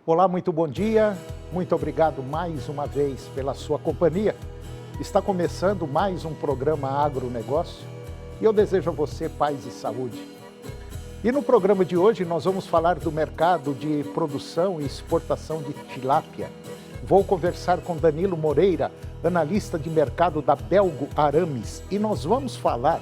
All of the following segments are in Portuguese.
Olá, muito bom dia, muito obrigado mais uma vez pela sua companhia. Está começando mais um programa Agronegócio e eu desejo a você paz e saúde. E no programa de hoje nós vamos falar do mercado de produção e exportação de tilápia. Vou conversar com Danilo Moreira, analista de mercado da Belgo Arames, e nós vamos falar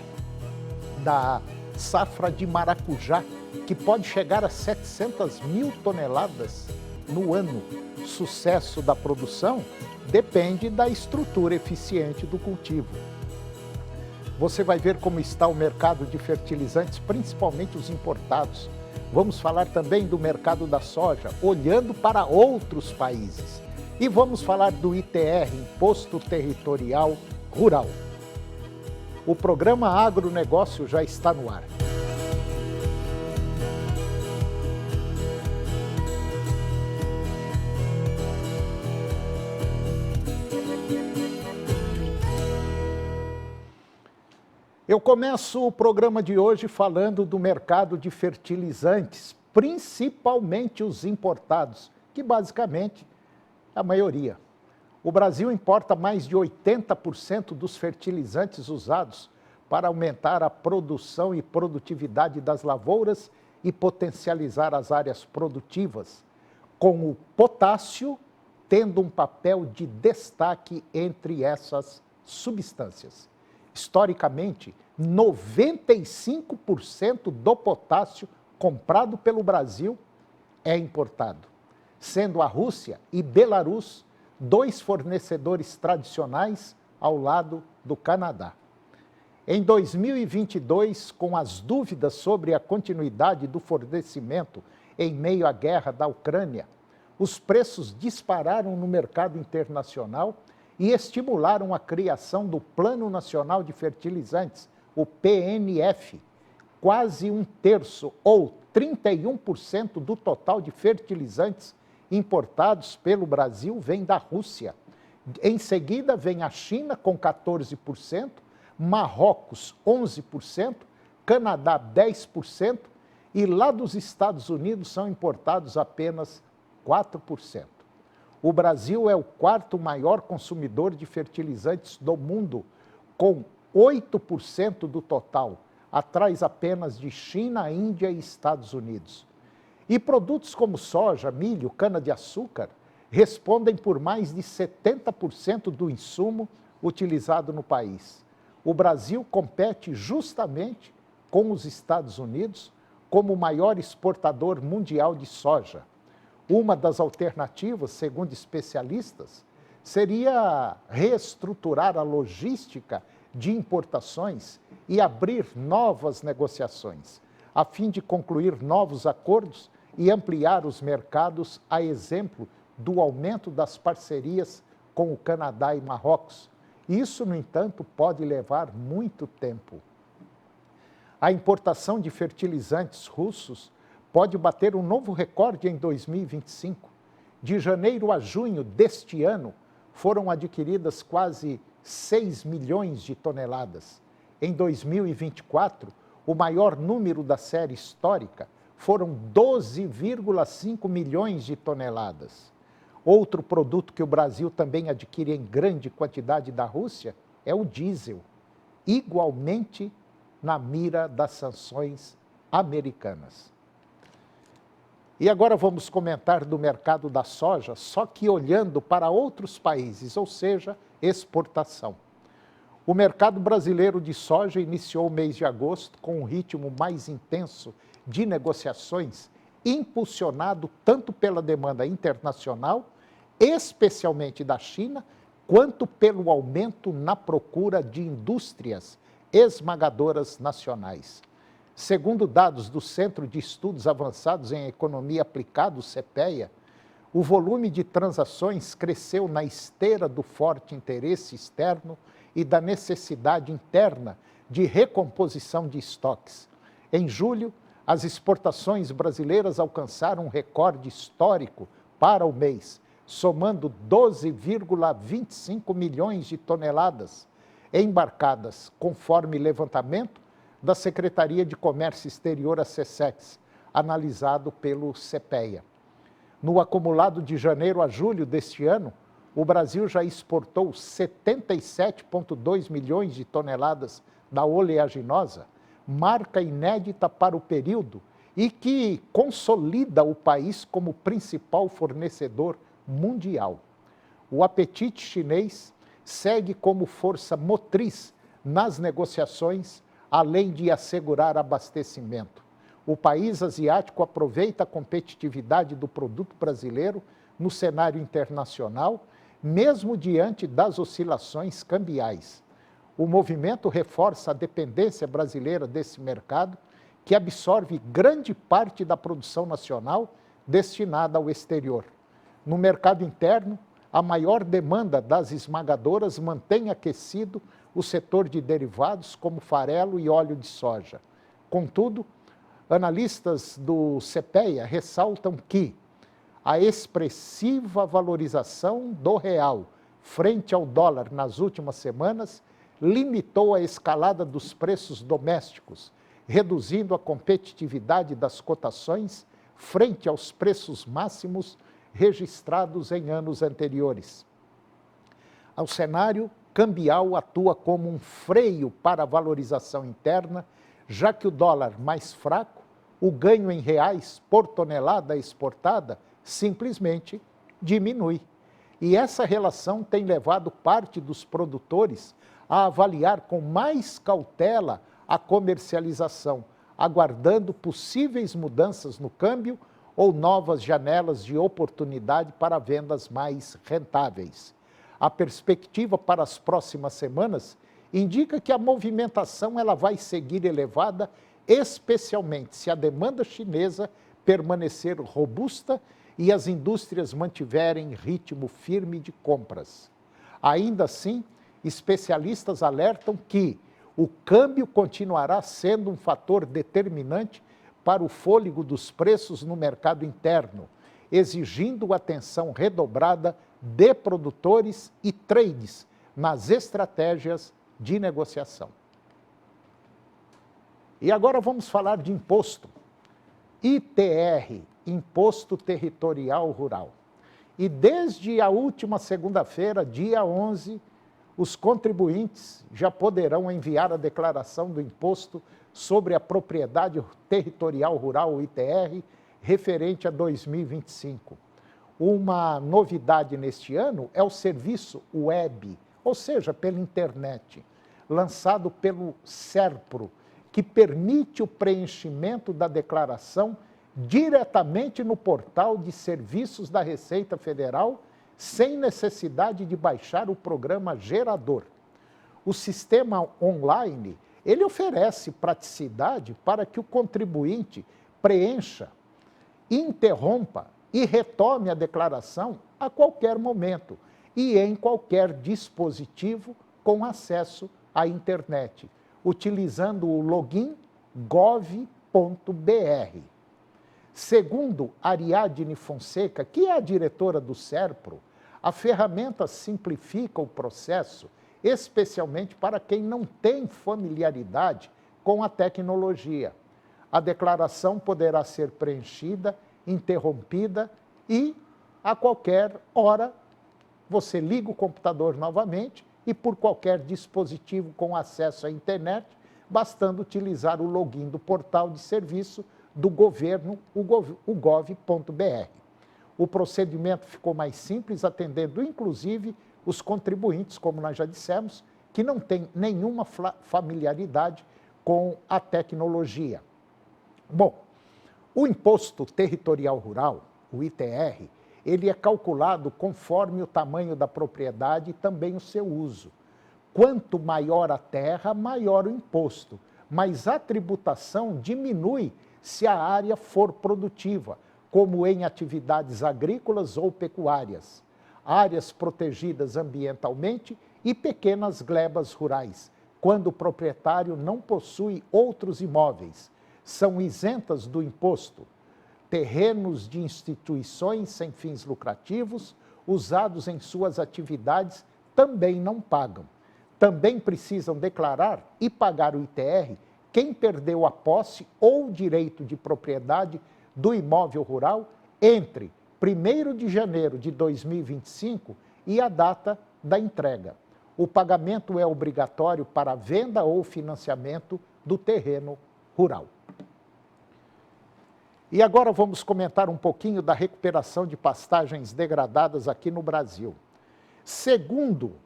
da safra de maracujá, que pode chegar a 700 mil toneladas no ano. Sucesso da produção depende da estrutura eficiente do cultivo. Você vai ver como está o mercado de fertilizantes, principalmente os importados. Vamos falar também do mercado da soja, olhando para outros países. E vamos falar do ITR, Imposto Territorial Rural. O programa Agronegócio já está no ar. Eu começo o programa de hoje falando do mercado de fertilizantes, principalmente os importados, que basicamente é a maioria. O Brasil importa mais de 80% dos fertilizantes usados para aumentar a produção e produtividade das lavouras e potencializar as áreas produtivas, com o potássio tendo um papel de destaque entre essas substâncias. Historicamente, 95% do potássio comprado pelo Brasil é importado, sendo a Rússia e Belarus dois fornecedores tradicionais ao lado do Canadá. Em 2022, com as dúvidas sobre a continuidade do fornecimento em meio à guerra da Ucrânia, os preços dispararam no mercado internacional e estimularam a criação do Plano Nacional de Fertilizantes, o PNF. Quase um terço, ou 31% do total de fertilizantes importados pelo Brasil vem da Rússia. Em seguida vem a China com 14%, Marrocos 11%, Canadá 10% e lá dos Estados Unidos são importados apenas 4%. O Brasil é o quarto maior consumidor de fertilizantes do mundo, com 8% do total, atrás apenas de China, Índia e Estados Unidos. E produtos como soja, milho, cana-de-açúcar respondem por mais de 70% do insumo utilizado no país. O Brasil compete justamente com os Estados Unidos como o maior exportador mundial de soja. Uma das alternativas, segundo especialistas, seria reestruturar a logística de importações e abrir novas negociações, a fim de concluir novos acordos e ampliar os mercados, a exemplo do aumento das parcerias com o Canadá e Marrocos. Isso, no entanto, pode levar muito tempo. A importação de fertilizantes russos pode bater um novo recorde em 2025. De janeiro a junho deste ano, foram adquiridas quase 6 milhões de toneladas. Em 2024, o maior número da série histórica foram 12,5 milhões de toneladas. Outro produto que o Brasil também adquire em grande quantidade da Rússia é o diesel, igualmente na mira das sanções americanas. E agora vamos comentar do mercado da soja, só que olhando para outros países, ou seja, exportação. O mercado brasileiro de soja iniciou o mês de agosto com um ritmo mais intenso de negociações, impulsionado tanto pela demanda internacional, especialmente da China, quanto pelo aumento na procura de indústrias esmagadoras nacionais. Segundo dados do Centro de Estudos Avançados em Economia Aplicada, o CEPEA, o volume de transações cresceu na esteira do forte interesse externo e da necessidade interna de recomposição de estoques. Em julho, as exportações brasileiras alcançaram um recorde histórico para o mês, somando 12,25 milhões de toneladas embarcadas, conforme levantamento da Secretaria de Comércio Exterior, a SECEX, analisado pelo CEPEA. No acumulado de janeiro a julho deste ano, o Brasil já exportou 77,2 milhões de toneladas da oleaginosa, marca inédita para o período e que consolida o país como principal fornecedor mundial. O apetite chinês segue como força motriz nas negociações, além de assegurar abastecimento. O país asiático aproveita a competitividade do produto brasileiro no cenário internacional, mesmo diante das oscilações cambiais. O movimento reforça a dependência brasileira desse mercado, que absorve grande parte da produção nacional destinada ao exterior. No mercado interno, a maior demanda das esmagadoras mantém aquecido o setor de derivados como farelo e óleo de soja. Contudo, analistas do CPEA ressaltam que a expressiva valorização do real frente ao dólar nas últimas semanas limitou a escalada dos preços domésticos, reduzindo a competitividade das cotações frente aos preços máximos registrados em anos anteriores. O cenário cambial atua como um freio para a valorização interna, já que o dólar mais fraco, o ganho em reais por tonelada exportada simplesmente diminui. E essa relação tem levado parte dos produtores a avaliar com mais cautela a comercialização, aguardando possíveis mudanças no câmbio ou novas janelas de oportunidade para vendas mais rentáveis. A perspectiva para as próximas semanas indica que a movimentação ela vai seguir elevada, especialmente se a demanda chinesa permanecer robusta e as indústrias mantiverem ritmo firme de compras. Ainda assim, especialistas alertam que o câmbio continuará sendo um fator determinante para o fôlego dos preços no mercado interno, exigindo atenção redobrada de produtores e trades nas estratégias de negociação. E agora vamos falar de imposto. ITR, Imposto Territorial Rural. E desde a última segunda-feira, dia 11, os contribuintes já poderão enviar a declaração do Imposto sobre a Propriedade Territorial Rural, o ITR, referente a 2025. Uma novidade neste ano é o serviço web, ou seja, pela internet, lançado pelo SERPRO, que permite o preenchimento da declaração diretamente no portal de serviços da Receita Federal, sem necessidade de baixar o programa gerador. O sistema online, ele oferece praticidade para que o contribuinte preencha, interrompa e retome a declaração a qualquer momento e em qualquer dispositivo com acesso à internet, utilizando o login gov.br. Segundo Ariadne Fonseca, que é a diretora do SERPRO, a ferramenta simplifica o processo, especialmente para quem não tem familiaridade com a tecnologia. A declaração poderá ser preenchida, interrompida e, a qualquer hora, você liga o computador novamente e por qualquer dispositivo com acesso à internet, bastando utilizar o login do portal de serviço do governo, o gov.br. O procedimento ficou mais simples, atendendo inclusive os contribuintes, como nós já dissemos, que não têm nenhuma familiaridade com a tecnologia. Bom, o Imposto Territorial Rural, o ITR, ele é calculado conforme o tamanho da propriedade e também o seu uso. Quanto maior a terra, maior o imposto, mas a tributação diminui se a área for produtiva, como em atividades agrícolas ou pecuárias, áreas protegidas ambientalmente e pequenas glebas rurais, quando o proprietário não possui outros imóveis. São isentas do imposto terrenos de instituições sem fins lucrativos, usados em suas atividades, também não pagam. Também precisam declarar e pagar o ITR quem perdeu a posse ou direito de propriedade do imóvel rural entre 1º de janeiro de 2025 e a data da entrega. O pagamento é obrigatório para a venda ou financiamento do terreno rural. E agora vamos comentar um pouquinho da recuperação de pastagens degradadas aqui no Brasil.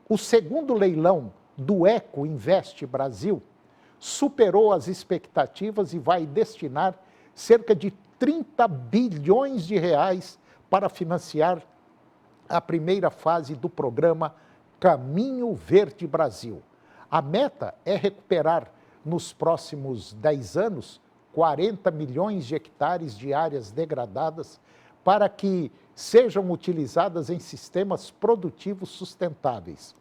O segundo leilão do Eco Invest Brasil superou as expectativas e vai destinar cerca de 30 bilhões de reais para financiar a primeira fase do programa Caminho Verde Brasil. A meta é recuperar nos próximos 10 anos 40 milhões de hectares de áreas degradadas para que sejam utilizadas em sistemas produtivos sustentáveis.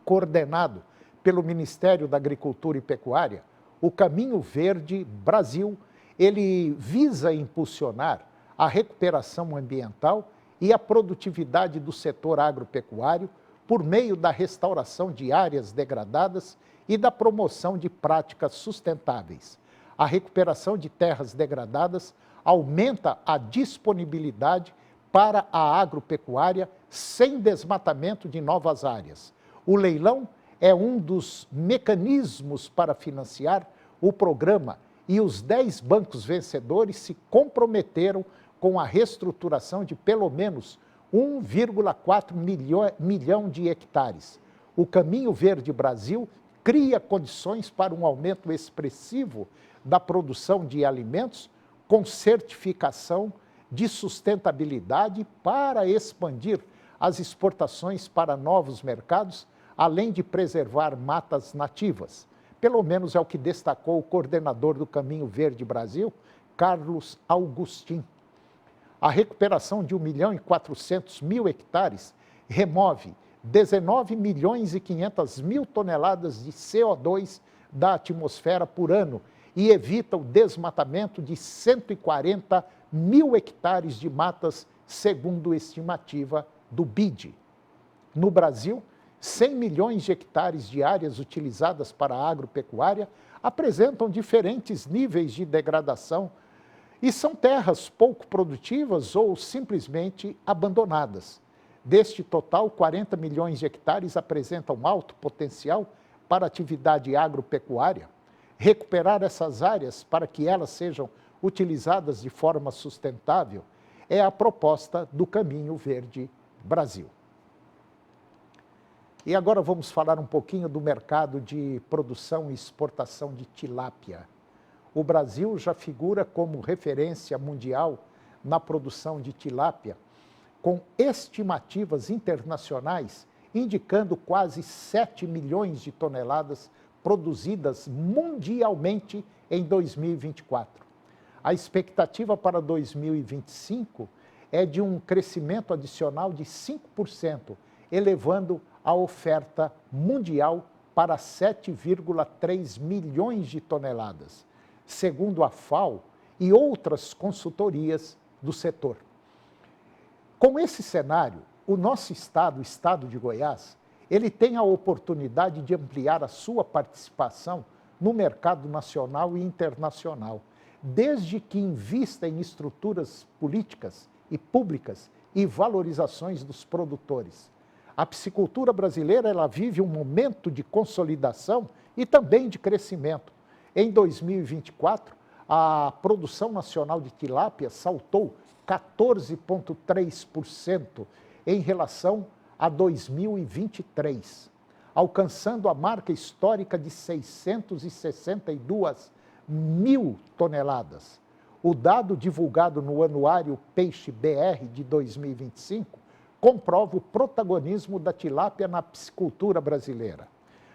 Coordenado pelo Ministério da Agricultura e Pecuária, o Caminho Verde Brasil, ele visa impulsionar a recuperação ambiental e a produtividade do setor agropecuário por meio da restauração de áreas degradadas e da promoção de práticas sustentáveis. A recuperação de terras degradadas aumenta a disponibilidade para a agropecuária sem desmatamento de novas áreas. O leilão é um dos mecanismos para financiar o programa e os 10 bancos vencedores se comprometeram com a reestruturação de pelo menos 1,4 milhão de hectares. O Caminho Verde Brasil cria condições para um aumento expressivo da produção de alimentos com certificação de sustentabilidade para expandir as exportações para novos mercados, além de preservar matas nativas. Pelo menos é o que destacou o coordenador do Caminho Verde Brasil, Carlos Augustin. A recuperação de 1.400.000 hectares remove 19 milhões e 500 mil toneladas de CO2 da atmosfera por ano e evita o desmatamento de 140 mil hectares de matas, segundo estimativa do BID. No Brasil, 100 milhões de hectares de áreas utilizadas para a agropecuária apresentam diferentes níveis de degradação e são terras pouco produtivas ou simplesmente abandonadas. Deste total, 40 milhões de hectares apresentam alto potencial para atividade agropecuária. Recuperar essas áreas para que elas sejam utilizadas de forma sustentável é a proposta do Caminho Verde Brasil. E agora vamos falar um pouquinho do mercado de produção e exportação de tilápia. O Brasil já figura como referência mundial na produção de tilápia, com estimativas internacionais indicando quase 7 milhões de toneladas produzidas mundialmente em 2024. A expectativa para 2025 é de um crescimento adicional de 5%, elevando a oferta mundial para 7,3 milhões de toneladas, segundo a FAO e outras consultorias do setor. Com esse cenário, o nosso estado, o estado de Goiás, ele tem a oportunidade de ampliar a sua participação no mercado nacional e internacional, desde que invista em estruturas políticas e públicas e valorizações dos produtores. A piscicultura brasileira ela vive um momento de consolidação e também de crescimento. Em 2024, a produção nacional de tilápia saltou 14,3% em relação a 2023, alcançando a marca histórica de 662 mil toneladas. O dado divulgado no Anuário Peixe BR de 2025 comprova o protagonismo da tilápia na piscicultura brasileira.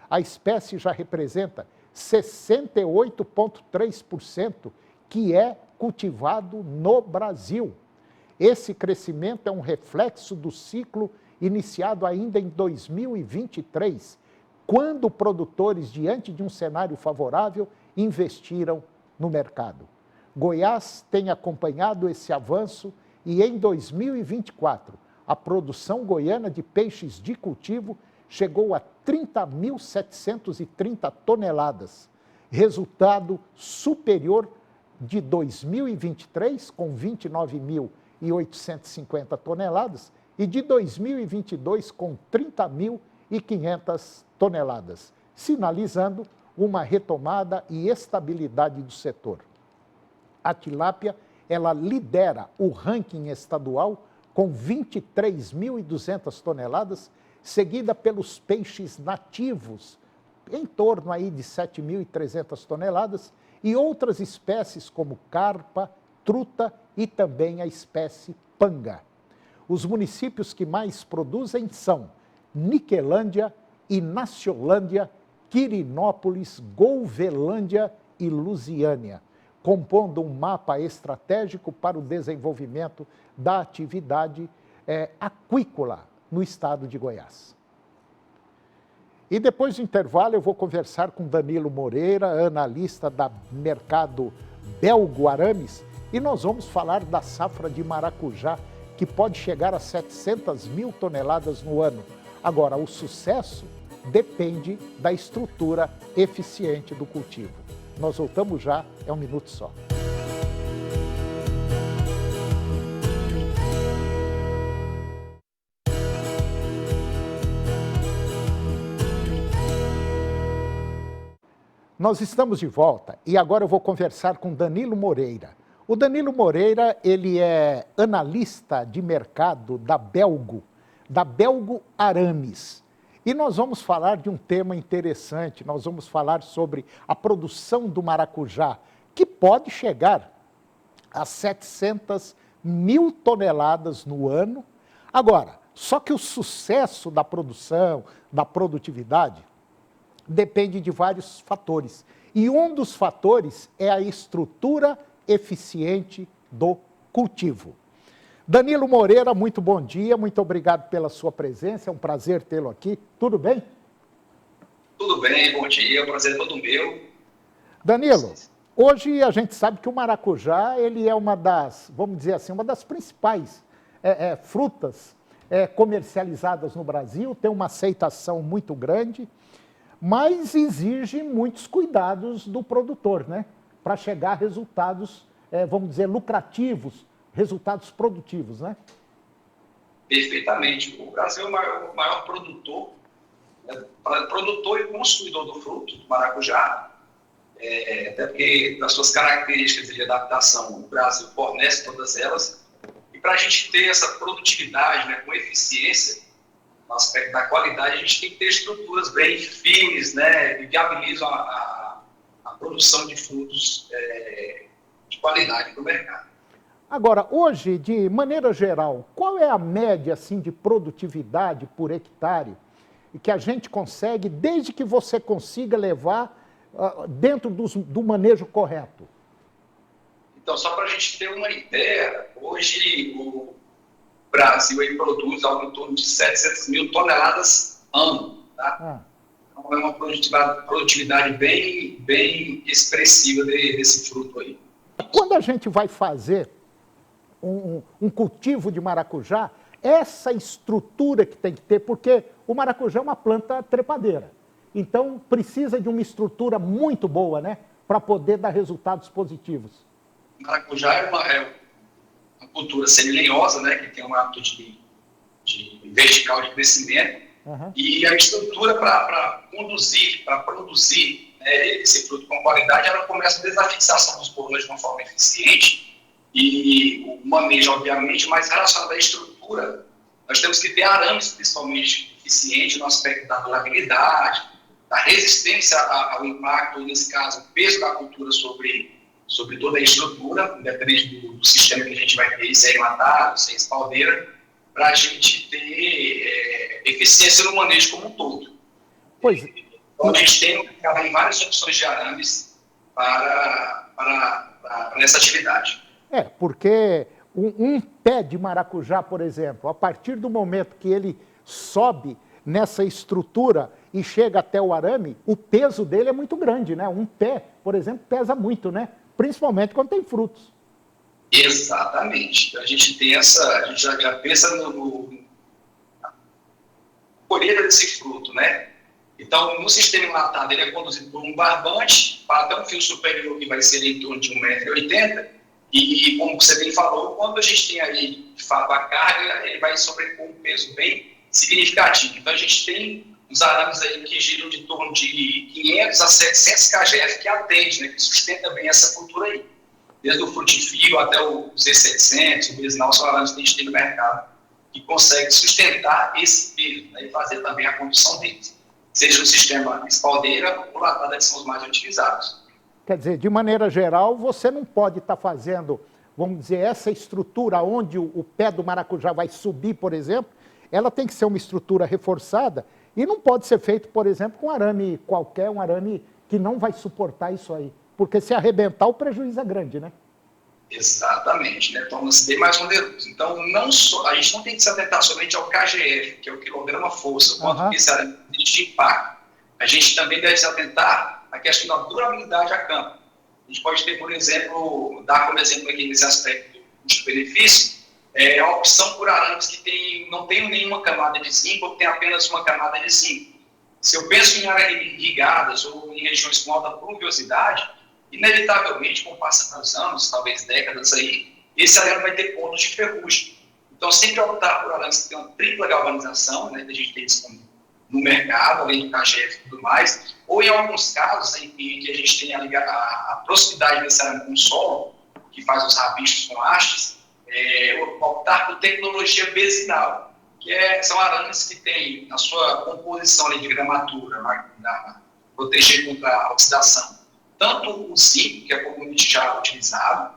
A espécie já representa 68,3% que é cultivado no Brasil. Esse crescimento é um reflexo do ciclo iniciado ainda em 2023, quando produtores, diante de um cenário favorável, investiram no mercado. Goiás tem acompanhado esse avanço e em 2024, a produção goiana de peixes de cultivo chegou a 30.730 toneladas, resultado superior de 2023, com 29.000 30.850 toneladas e de 2022 com 30.500 toneladas, sinalizando uma retomada e estabilidade do setor. A tilápia, ela lidera o ranking estadual com 23.200 toneladas, seguida pelos peixes nativos, em torno aí de 7.300 toneladas, e outras espécies como carpa, truta e também a espécie panga. Os municípios que mais produzem são Niquelândia, Inaciolândia, Quirinópolis, Golvelândia e Lusiânia, compondo um mapa estratégico para o desenvolvimento da atividade aquícola no estado de Goiás. E depois do intervalo eu vou conversar com Danilo Moreira, analista da Mercado Belgo Arames, e nós vamos falar da safra de maracujá, que pode chegar a 700.000 toneladas no ano. Agora, o sucesso depende da estrutura eficiente do cultivo. Nós voltamos já, é um minuto só. Nós estamos de volta e agora eu vou conversar com Danilo Moreira. O Danilo Moreira, ele é analista de mercado da Belgo Arames. E nós vamos falar de um tema interessante, nós vamos falar sobre a produção do maracujá, que pode chegar a 700.000 toneladas no ano. Agora, só que o sucesso da produção, da produtividade, depende de vários fatores. E um dos fatores é a estrutura eficiente do cultivo. Danilo Moreira, muito bom dia, muito obrigado pela sua presença, é um prazer tê-lo aqui. Tudo bem? Tudo bem, bom dia, o prazer é todo meu. Danilo, hoje a gente sabe que o maracujá, ele é uma das, vamos dizer assim, uma das principais frutas comercializadas no Brasil, tem uma aceitação muito grande, mas exige muitos cuidados do produtor, né? Para chegar a resultados, vamos dizer, lucrativos, resultados produtivos, né? Perfeitamente. O Brasil é o maior produtor, produtor e consumidor do fruto, do maracujá, até porque, das suas características de adaptação, o Brasil fornece todas elas. E para a gente ter essa produtividade, né, com eficiência, no aspecto da qualidade, a gente tem que ter estruturas bem firmes, né, que viabilizam a produção de frutos de qualidade no mercado. Agora, hoje, de maneira geral, qual é a média assim, de produtividade por hectare que a gente consegue, desde que você consiga levar dentro do manejo correto? Então, só para a gente ter uma ideia, hoje o Brasil aí produz algo em torno de 700.000 toneladas ano, tá? Então, é uma produtividade bem expressiva desse fruto aí. Quando a gente vai fazer um cultivo de maracujá, essa estrutura que tem que ter, porque o maracujá é uma planta trepadeira. Então, precisa de uma estrutura muito boa, né? Para poder dar resultados positivos. O maracujá é uma cultura semilenhosa, né? Que tem um hábito de vertical de crescimento. Uhum. E a estrutura para conduzir, para produzir, né, esse fruto com qualidade, ela começa desde a fixação dos borrões de uma forma eficiente e o manejo, obviamente, mais relacionado à estrutura. Nós temos que ter arames, principalmente, eficientes no aspecto da durabilidade, da resistência ao impacto, nesse caso, o peso da cultura sobre toda a estrutura, independente do sistema que a gente vai ter, se é enlatado, se é espaldeira, para a gente ter eficiência no manejo como um todo. Pois. Então, a gente tem várias opções de arames para essa atividade. Porque um pé de maracujá, por exemplo, a partir do momento que ele sobe nessa estrutura e chega até o arame, o peso dele é muito grande, né? Um pé, por exemplo, pesa muito, né? Principalmente quando tem frutos. Exatamente. A gente já pensa na colheita desse fruto, né? Então, no sistema enlatado, ele é conduzido por um barbante para até um fio superior, que vai ser em torno de 1,80 m, E como você bem falou, quando a gente tem aí, de fato, a carga, ele vai sobrepor um peso bem significativo. Então, a gente tem os arames aí que giram de torno de 500 a 700 kgf que atende, né, que sustenta bem essa cultura aí. Desde o frutifio até o Z700, o Besnal, são arames que a gente tem no mercado, que consegue sustentar esse peso, né, e fazer também a condução deles. Seja no sistema espaldeira ou latada, que são os mais utilizados. Quer dizer, de maneira geral, você não pode estar fazendo, vamos dizer, essa estrutura onde o pé do maracujá vai subir, por exemplo, ela tem que ser uma estrutura reforçada e não pode ser feito, por exemplo, com um arame qualquer, um arame que não vai suportar isso aí. Porque se arrebentar, o prejuízo é grande, né? Exatamente, né? Torna-se bem mais oneroso. Então, a gente não tem que se atentar somente ao KGF, que é o quilograma-força, quanto que esse arame tem de impacto. A gente também deve se atentar à questão da durabilidade a campo. A gente pode ter, por exemplo, dar como exemplo aqui nesse aspecto do custo-benefício, a opção por arames que não tem nenhuma camada de zinco ou tem apenas uma camada de zinco. Se eu penso em áreas irrigadas ou em regiões com alta pluviosidade, inevitavelmente, com o passar dos anos, talvez décadas aí, esse arame vai ter pontos de ferrugem. Então, sempre optar por arames que tem uma tripla galvanização, né, que a gente tem disponível no mercado, além do KGF e tudo mais, ou em alguns casos em que a gente tem a proximidade desse arame com o solo, que faz os rabichos com hastes, optar por tecnologia besinal, que são arames que têm na sua composição ali de gramatura, proteger contra a oxidação, tanto o zinco, que é comumente já utilizado,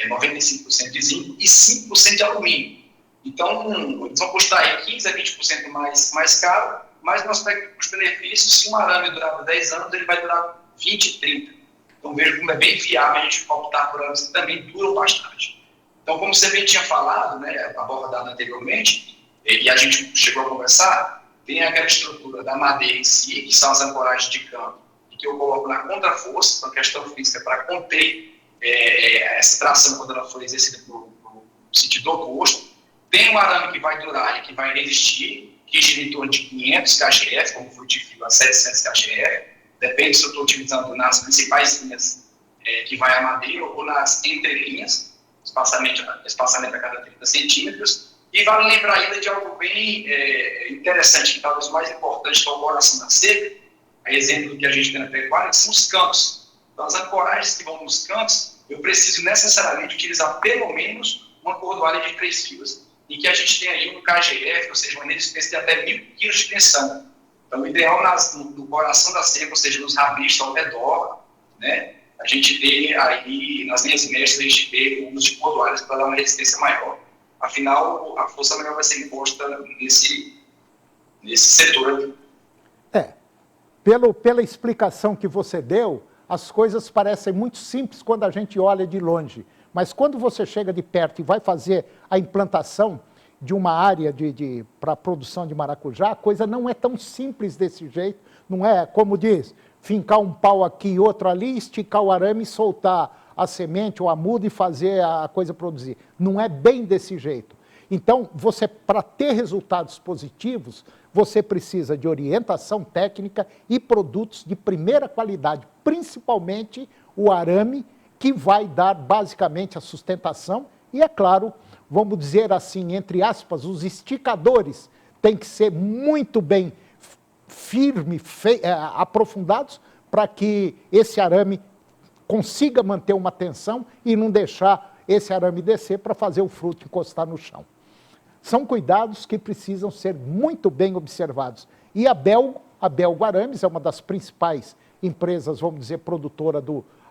95% de zinco, e 5% de alumínio. Então, eles vão custar aí 15% a 20% mais caro, mas no aspecto de custo-benefício, se um arame durar 10 anos, ele vai durar 20, 30. Então, veja como é bem viável a gente optar por arames que também duram bastante. Então, como você bem tinha falado, né, abordado anteriormente, e a gente chegou a conversar, tem aquela estrutura da madeira em si, que são as ancoragens de campo, que eu coloco na contraforça, então a questão física para conter essa tração quando ela for exercida no sentido oposto. Tem um arame que vai durar e que vai resistir, que gira em torno de 500 kgf, como frutifio a 700 kgf, depende se eu estou utilizando nas principais linhas que vai a madeira ou nas entrelinhas, espaçamento a cada 30 centímetros. E vale lembrar ainda de algo bem interessante, que talvez o mais importante, que é o coração da seca, a exemplo do que a gente tem na pecuária, que são os cantos. Então, as ancoragens que vão nos cantos, eu preciso necessariamente utilizar pelo menos uma cordoalha de 3 fios, em que a gente tem aí um KGF, ou seja, uma resistência de até 1.000 kg de tensão. Então, o ideal no coração da seca, ou seja, nos rabichos ao redor, né, a gente vê aí, nas linhas médias, a gente vê o uso de cordoalhas para dar uma resistência maior. Afinal, a força maior vai ser imposta nesse setor aqui. Pela explicação que você deu, as coisas parecem muito simples quando a gente olha de longe. Mas quando você chega de perto e vai fazer a implantação de uma área para a produção de maracujá, a coisa não é tão simples desse jeito. Não é, como diz, fincar um pau aqui e outro ali, esticar o arame e soltar a semente ou a muda e fazer a coisa produzir. Não é bem desse jeito. Então, para ter resultados positivos, você precisa de orientação técnica e produtos de primeira qualidade, principalmente o arame, que vai dar basicamente a sustentação e, é claro, vamos dizer assim, entre aspas, os esticadores têm que ser muito bem aprofundados para que esse arame consiga manter uma tensão e não deixar esse arame descer para fazer o fruto encostar no chão. São cuidados que precisam ser muito bem observados. E a Belgo Arames é uma das principais empresas, vamos dizer, produtora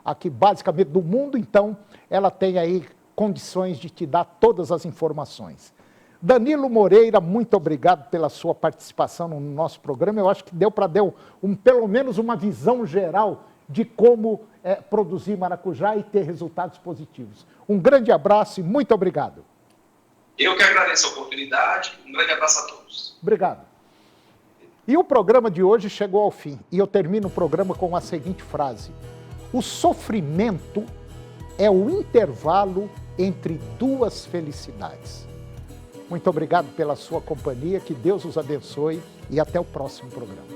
aqui basicamente do mundo, então ela tem aí condições de te dar todas as informações. Danilo Moreira, muito obrigado pela sua participação no nosso programa. Eu acho que deu para dar pelo menos uma visão geral de como produzir maracujá e ter resultados positivos. Um grande abraço e muito obrigado. Eu que agradeço a oportunidade. Um grande abraço a todos. Obrigado. E o programa de hoje chegou ao fim. E eu termino o programa com a seguinte frase: o sofrimento é o intervalo entre duas felicidades. Muito obrigado pela sua companhia, que Deus os abençoe e até o próximo programa.